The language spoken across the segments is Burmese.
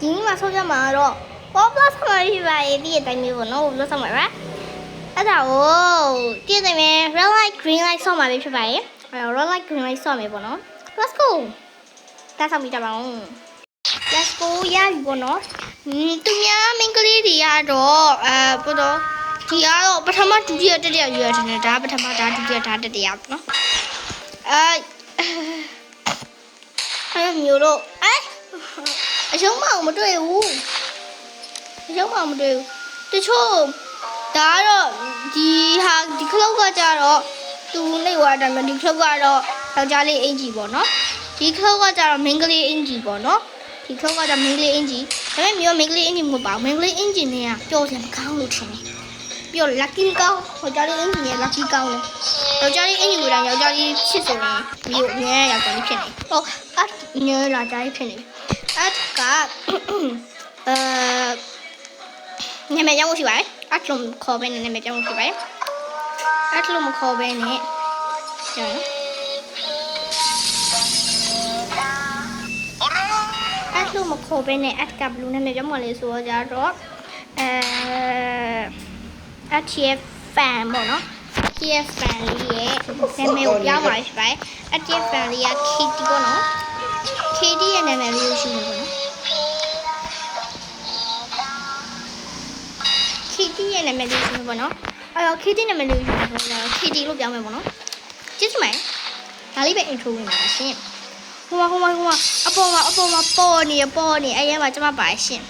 ဒီမှာဆောက်ကြမှာတော့ဘောပလတ်ဆောင်ရပါရဲ့ဒီအတိုင်းမျိုးပေါ့နော်ဘောပလတ်ဆောင်ပါအဲ့ဒါကိုကြည့်နေမယ် red light green light ဆောက်မှာပဲဖြစ်ပါရဲ့အဲ့တော့ red light green light ဆောက်မယ်ပေါ့နော် let's go ဒါဆောက်ပြီးကြပါဦး let's go ရပြီပေါ့နော်သူများမင်္ဂလိတွေကတော့ပေါ့တော့ဒီကတော့ပထမဒုတိယတတိယရွေးရတယ်ဒါပထမဒါဒုတိယဒါတတိယပေါ့နော်အဲ့မျိုးတော့အရှုံးမအောင်မတွေ့ဘူးအရှုံးမအောင်မတွေ့ဘူးတချို့ဒါကတော့ဒီခလုတ်ကကြတော့သူနေဝါတယ်ဒီခလုတ်ကတော့ယောက်ျားလေးအင်ဂျီပေါ့နော်ဒီခလုတ်ကကြတော့မိန်းကလေးအင်ဂျီပေါ့နော်ဒီခလုတ်ကကြမိန်းကလေးအင်ဂျီဒါပေမဲ့မျိုးမိန်းကလေးအင်ဂျီမဟုတ်ပါဘူးမိန်းကလေးအင်ဂျီနဲ့ကပျော်စရာမကောင်းလို့ထင်တယ်ပြော lucky ကောင်းယောက်ျားလေးအင်ဂျီနဲ့ lucky ကောင်းတယ်ယောက်ျားလေးအင်ဂျီကိုတော့ယောက်ျားလေးဖြစ်ဆိုရင်မျိုးအများယောက်ျားလေးဖြစ်နေဟုတ်အဲ့ညလာကြိုင်းဖြစ်နေအဲ့ကနာမည်ကြောင့်ရှိပါတယ်အဲ့လိုခေါ်ပဲနာမည်ကြောင့်ရှိပါတယ်အဲ့လိုမခေါ်ပဲနဲ့ကျန်အဲ့လိုမခေါ်ပဲနဲ့အဲ့ကဘလူးနာမည်ကြောင့်မလေးဆိုကြတော့TF fan ပေါ့နော် TF fan လေးရဲ့နာမည်ကိုပြောင်းပါရှိပါတယ် TF fan လေးက Kitty ပေါ့နော် Kitty ရဲ့နာမည်လေးကိုရှိနေပေါ့နော် Kitty ရဲ့နာမည်လေးရှိနေပေါ့နော်အဲ့တော့ Kitty နာမည်လေးကိုရှိနေပေါ့နော် Kitty လို့ပြောင်းမယ်ပေါ့နော်ကြည့်စမယ်ဒါလေးပဲ intro ဝင်ပါရှင်ဟိုမှာအပေါ်မှာပေါ်နေအဲ့ရမှာကျမပါရှင်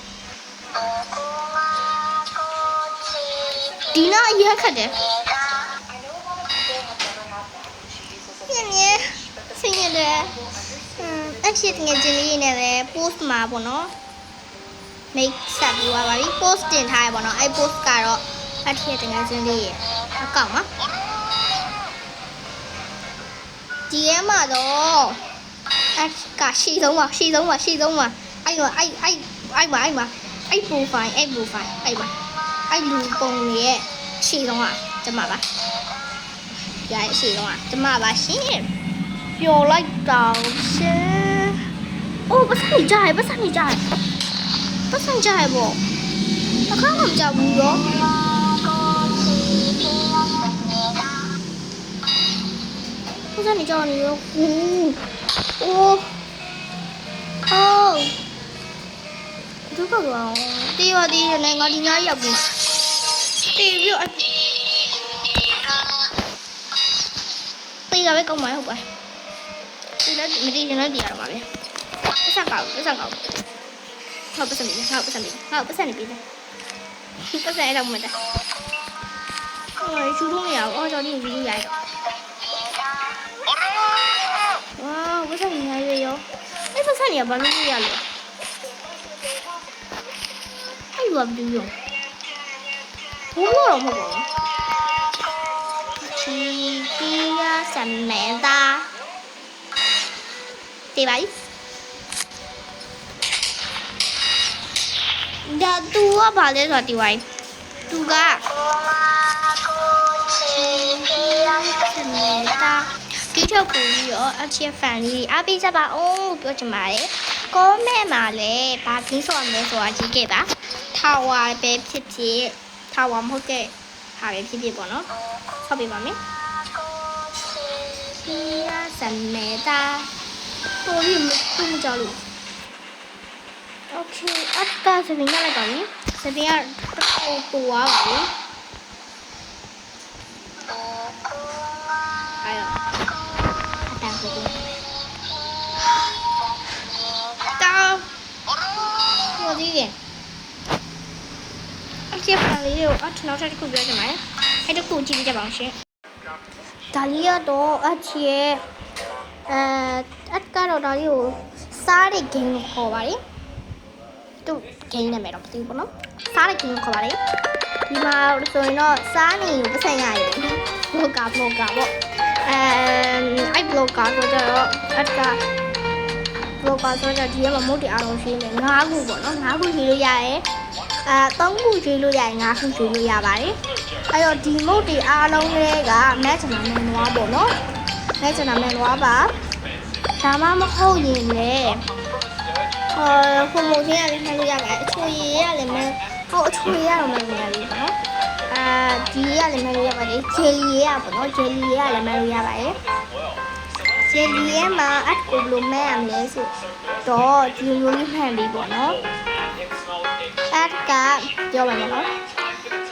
ဒီနာရခတ်တယ်ညစင်ရတယ်အချစ်ငယ်ချင်းလေးနဲ့ပဲ post မှာပေါ့နော် make ဆက်ပြီးသွားပါပြီ post တင်ထားရပေါ့နော်အဲ့ post ကတော့အချစ်ငယ်ချင်းလေးအကောင့်ပါဒီရဲမှာတော့ကရှိဆုံးပါအဲ့မှာအဲ့ profile အဲ့မှာအဲ့လူပုံရဲ့ရှေ့ဆုံးကကျမပါရရဲ့ရှေ့ဆုံးကကျမပါရှင်ပျော်လိုက်တော့ရှင်အိုးပတ်စံကြရပေါ့အခါမှမကြဘူးရောပတ်စံကြနေရောအိုးဒုက္ခကောတေးရနေငါဒီညရောက်ပြီတေးပြီးတေးကပဲကောင်းမှာဟုတ်ပါတေးလည်းမတေးရင်လည်းတရားတော့ပါပဲပတ်စံကောက်ဟုတ်ပတ်စံနေပြီပတ်စံအဲ့တော့မှတ်တာချူထုံးနေရအောင်ကြော်နေပြီးရိုက်ဝါပတ်စံနေရရောအဲ့ပတ်စံနေဘာလို့ရလဲအဲ့ဘာဘူးရောဘူးတော့မဟုတ်ဘူးချီပီယာစမဲတာဒီပါဒါသူကဘာလဲဆိုတော့ဒီဝိုင်းသူကချီပီယာစမဲတာဒီထုတ်ကိုရောအချစ်ဖန်လေးအားပေးကြပါဦးပြောချင်ပါတယ်ကောမဲမှာလည်းဘာကင်းဆော့မလဲဆိုတာကြည့်ခဲ့ပါထာဝါပဲဖြစ်ထာဝါမဟုတ်တဲ့ဟာပဲဖြစ်ပေါ့နော်ဆောက်ပေးပါမယ်ဒီရစမဲတာပေါ်ပြီးမကြောက်လို့โอเคအတ္တစပင်းရလိုက်ပါပြီစပင်းကတော်ပူသွားပါပြီအဲ့တော့အတ္တစပင်းတောင်းဟိုဒီကအချစ်ဖန်လေးကိုနောက်ထပ်တစ်ခုပြောချင်ပါတယ်အဲ့တစ်ခုကြည့်ကြပါအောင်ရှင်ဒါလေးကတော့အချစ်ရဲ့အကတော့ဒါလေးကိုစားတဲ့ game ကိုခေါ်ပါတယ်သူ game နာမည်တော့မသိဘူးပေါ့နော်စားတဲ့ game ကိုခေါ်ပါတယ်ဒီမှာဆိုရင်တော့စားနေကိုပတ်စံရရတယ် blogger ပေါ့အဲ့ blogger ဆိုတော့အကblogger ဆိုတော့ဒီမှာမုတ်တအားလုံးရှိနေ9ခုပေါ့နော်9ခုရှိလို့ရတယ်3ခုကျွေးလို့ရရင်5ခုကျွေးလို့ရပါတယ်အဲ့တော့ဒီမုတ်တွေအားလုံးတွေကမက်ချနာမန်နွားပေါ့နော်မက်ချနာမန်နွားပါဒါမှမဟုတ်ရင်လေ promotion ရလည်းမှတ်လို့ရပါတယ်အချိုရည်ရလည်းမှဟုတ်အချိုရည်ရတော့မှတ်လို့ရပြီပေါ့နော်ဒီရလည်းမှတ်လို့ရပါတယ် jelly ရပေါ့နော် jelly ရလည်းမှတ်လို့ရပါတယ် jelly ရမှာအကူဘလို့မဲ့ရမလဲဆိုတော့ဒီလိုမျိုးမှန်ပြီပေါ့နော်အဲ့ကပြောပါမယ်နော်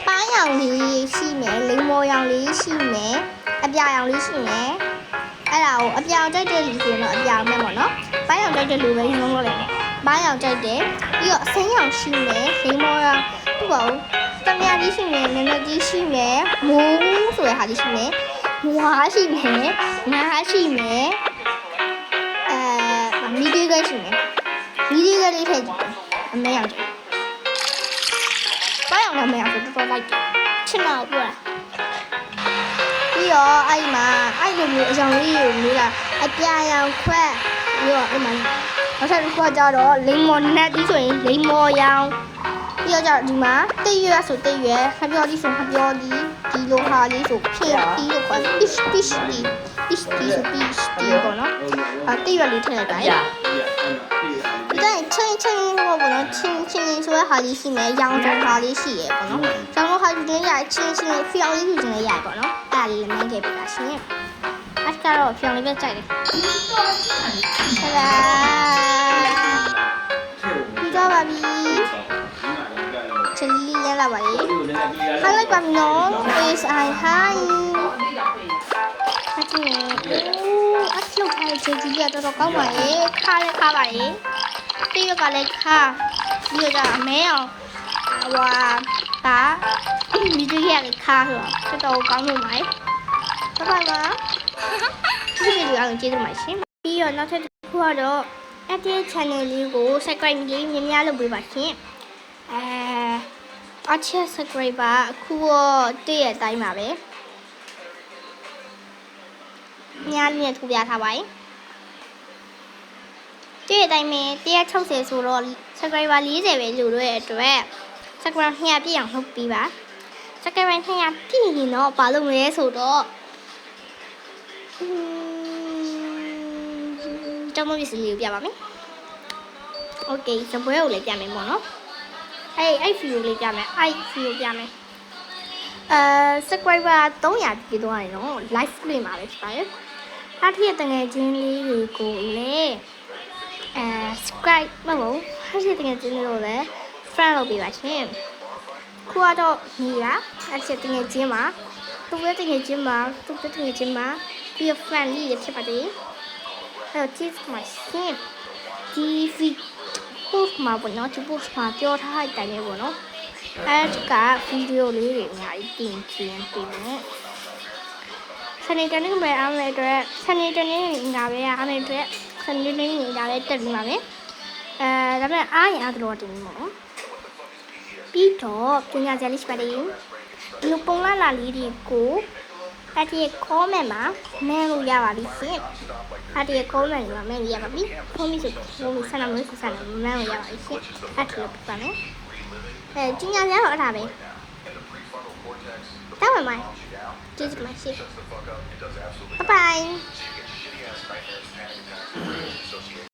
ပန်းရောင်လေးရှိမယ်လိမ္မော်ရောင်လေးရှိမယ်အပြာရောင်လေးရှိမယ်အဲ့ဒါကိုအပြာကြိုက်တဲ့လူဆိုရင်တော့အပြာမဲ့ပေါ့နော်ပန်းရောင်ကြိုက်တဲ့လူပဲရုံးလို့လိုက်ပန်းရောင်ကြိုက်တယ်ပြီးတော့အဆင်းရောင်ရှိမယ်လိမ္မော်ရောင်သူ့ပါဦးတမယာကြီးရှိမယ်နည်းနည်းကြီးရှိမယ်မိုးဆိုတဲ့ဟာလေးရှိမယ်မွားရှိမယ်ငါးရှိမယ်မီဒီကရှိမယ်မီဒီကလေးထည့်ကြည့်အမေရောင်ပန်းရောင်နဲ့အမေရောင်ဆိုတော်လိုက်တယ်ချစ်တော့ပြောတာပြီးတော့အဲ့မှာအဲ့လိုမျိုးအကြောင်းလေးကိုမျိုးလာအပြာရောင်ခွက်ပြီးတော့အဲ့မှာနောက်ထပ်တစ်ခုကြတော့လိမ္မော်နက်ကြီးဆိုရင်လိမ္မော်ရောင်ပြီးတော့ကြတော့ဒီမှာတိတ်ရွက်ဆိုတိတ်ရွက်ခပြောကြီးဆိုခပြောကြီးဒီလိုဟာလေးဆိုဖြည့်ပြီးတော့ fish ဆို fish ပေါ့နော်တိတ်ရွက်လေးထည့်လိုက်ပါဒီတိုင်းချင်းဟောပေါ့နော်ချင်းဆိုတဲ့ဟာလေးရှိမယ်ရောင်စုံဟာလေးရှိရပေါ့နော်ရောင်စုံဟာဒီလေးရချင်းဖျောင်းလေးယူခြင်းလေးရပေါ့နော်အဲ့ဒါလေးလည်းမင်းခဲ့ပြတာရှင်အဲ့ကတော့ဖျောင်းလေးပဲကြိုက်တယ်ဟလာပြီးတော့ပါပြီချီလီရလာပါလေဟိုက်လိုက်ပါမယ်နော် is I hi အချင်းအချလောက်ထားတဲ့ချီကြီးကတော့ကောင်းပါလေခါလဲခါပါလေတိရကလည်းခါပြီးတော့အမဲအောင်ဟွာဒါဒီကြီးရလည်းခါဆိုတော့ကောင်းလို့ပါဘာပါမဒီဗီဒီယိုအောင်ကြည့်ရမှာရှင်ပြီးတော့နောက်ထပ်တစ်ခုကတော့အဲ့ဒီ channel လေးကို subscribe လေးများလုပ်ပေးပါရှင်အချက် subscriber အခုတော့တည့်ရဲ့အတိုင်းပါပဲညာလေးနဲ့ထူပြထားပါတည့်ရဲ့အတိုင်းပဲ160ဆိုတော့ subscriber 40ပဲလို့ด้วยအတွက် subscriber 200ပြည့်အောင်လုပ်ပေးပါ subscriber 200ပြည့်ရင်တော့ဘာလုပ်မလဲဆိုတော့ကျွန်တော်ဒီစီလေးကိုပြပါမယ်โอเคစပွဲကိုလည်းပြမယ်ပေါ့နော်အဲ့ဗီဒီယိုလေးပြမယ်အဲ့ဗီဒီယိုပြမယ်subscriber 300ပြည့်သွားရင်တော့ live လေးမှာပဲဖြစ်ပါတယ်အားထည့်တငယ်ချင်းလေးတွေကိုလည်းsubscribe မဟုတ်အားထည့်တငယ်ချင်းလေးကိုလည်း friend လုပ်ပေးပါရှင်ခုကတော့နေတာအားထည့်တငယ်ချင်းမှာသူ့ရဲ့တငယ်ချင်းမှာပြီးတော့ friend လေးရဖြစ်ပါတယ်အဲ့တော့ကြည့်မှာရှင်ဒီpost မှာပေါ့နော်ဒီ post မှာပြောထားတဲ့အတိုင်းပဲပေါ့နော်အဲ့ကဗီဒီယိုလေးတွေအများကြီးတင်ခြင်းပေးမယ်စနေတနေ့မှာအားမယ်အတွက်စနေတနေ့ငါပဲအားမယ်အတွက်စနေနေ့နေတာလည်းတက်ပြီးပါမယ်ဒါပေမဲ့အားရင်အားတော့တင်မှာပေါ့ပြီးတော့ပညာစရာလေးရှိပါတယ်ဒီလိုပုံလာလေးတွေကိုအဲ့ဒီ comment မှာမဲလို့ရပါပြီရှင်အဲ့ဒီ comment မှာမဲလို့ရပါပြီဖုန်းမိဆိုဖုန်းမိဆန္ဒမဲဆိုဆန္ဒမဲလို့ရပါပြီရှင်အဲ့ဒီလိုပြပါမယ်ကျင်းရတော့အဲ့ဒါပဲတောင်းပါမယ်ကျေးဇူးပါရှင်ဘိုင်ဘိုင်